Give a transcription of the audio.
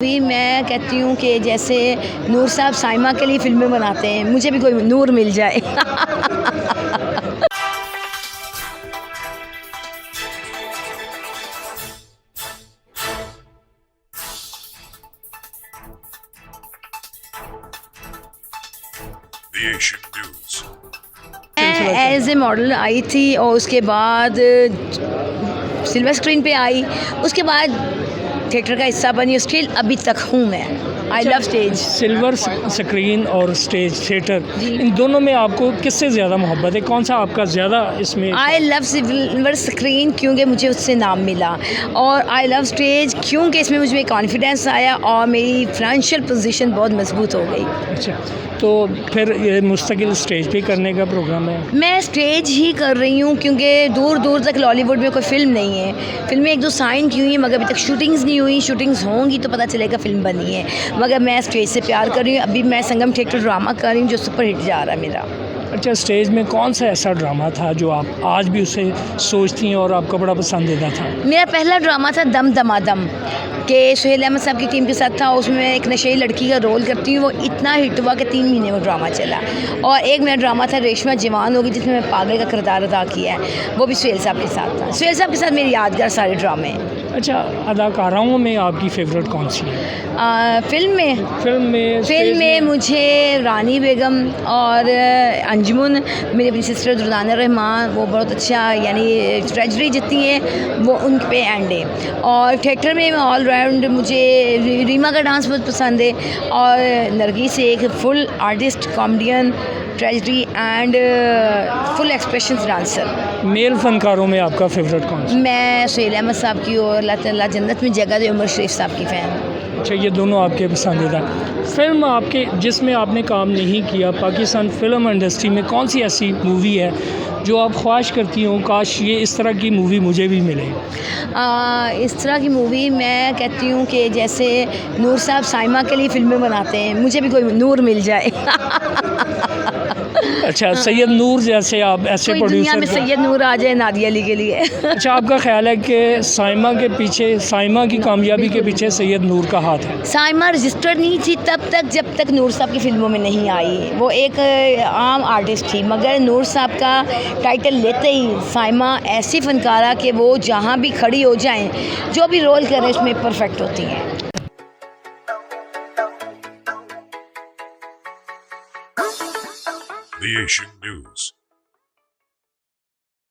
भी मैं कहती हूँ कि जैसे नूर साहब साइमा के लिए फ़िल्में बनाते हैं, मुझे भी कोई नूर मिल जाए। The Asian News. मैं एज ए मॉडल आई थी और उसके बाद सिल्वर स्क्रीन पे आई, उसके बाद थिएटर का हिस्सा बनी, स्टिल अभी तक हूँ मैं। I love stage. Silver screen और स्टेज थिएटर, इन दोनों में आपको किससे ज़्यादा मोहब्बत है? कौन सा आपका ज़्यादा इसमें? आई लव सिल्वर स्क्रीन क्योंकि मुझे उससे नाम मिला, और आई लव स्टेज क्योंकि इसमें मुझे कॉन्फिडेंस आया और मेरी फाइनेंशियल पोजीशन बहुत मजबूत हो गई। अच्छा, तो फिर ये मुस्तकिल स्टेज पे करने का प्रोग्राम है? मैं स्टेज ही कर रही हूँ क्योंकि दूर दूर तक लॉलीवुड में कोई फ़िल्म नहीं है। फिल्में एक दो साइन की हुई हैं मगर अभी तक शूटिंग्स नहीं हुई। शूटिंग्स होंगी तो पता चलेगा फ़िल्म बनी है, मगर मैं स्टेज से प्यार कर रही हूँ। अभी मैं संगम थिएटर ड्रामा कर रही हूँ जो सुपरहिट जा रहा है मेरा। अच्छा, स्टेज में कौन सा ऐसा ड्रामा था जो आप आज भी उसे सोचती हैं और आपका बड़ा पसंदीदा था? मेरा पहला ड्रामा था दम दमादम के सुहेल अहमद साहब की टीम के साथ था। उसमें मैं एक नशेड़ी लड़की का रोल करती हूँ। वो इतना हिट हुआ कि 3 महीने वो ड्रामा चला। और एक मेरा ड्रामा था रेशमा जवान होगी जिसमें मैं पागल का किरदार अदा किया है, वो भी सुहेल साहब के साथ था। सुहेल साहब के साथ मेरी यादगार सारे ड्रामे हैं। अच्छा, अदाकाराओं में आपकी फ़ेवरेट कौन सी है? फिल्म में मुझे रानी बेगम और अंजुमन, मेरी अपनी सिस्टर दुर्दाना रहमान, वो बहुत अच्छा, यानी ट्रेजरी जितनी है वो उन पे एंड है। और थिएटर में मैं ऑल राउंड, मुझे रीमा का डांस बहुत पसंद है, और नरगिस एक full artist, comedian, tragedy and full expressions dancer. Male फनकारों में आपका फ़ेवरेट कौन सा? मैं सुहेल अहमद साहब की और अल्लाह ताला जन्नत में जगह दे उमर शरीफ साहब की फ़ैन। अच्छा, ये दोनों आपके पसंदीदा। फ़िल्म आपके जिसमें आपने काम नहीं किया, पाकिस्तान फ़िल्म इंडस्ट्री में कौन सी ऐसी मूवी है जो आप ख्वाहिश करती हो काश ये इस तरह की मूवी मुझे भी मिले? इस तरह की मूवी मैं कहती हूँ कि जैसे नूर साहब साइमा के लिए फ़िल्में बनाते हैं, मुझे भी कोई नूर मिल जाए। अच्छा, सैयद नूर जैसे आप ऐसे कोई दुनिया में प्रोड्यूसर। सैयद नूर आ जाए नादिया अली के लिए। अच्छा, आपका ख्याल है कि साइमा के पीछे, साइमा की कामयाबी के पीछे सैयद नूर का हाथ है? साइमा रजिस्टर्ड नहीं थी तब तक जब तक नूर साहब की फ़िल्मों में नहीं आई। वो एक आम आर्टिस्ट थी, मगर नूर साहब का टाइटल लेते ही साइमा ऐसी फ़नकारा कि वो जहाँ भी खड़ी हो जाएं, जो भी रोल करें उसमें परफेक्ट होती हैं। The Asian News.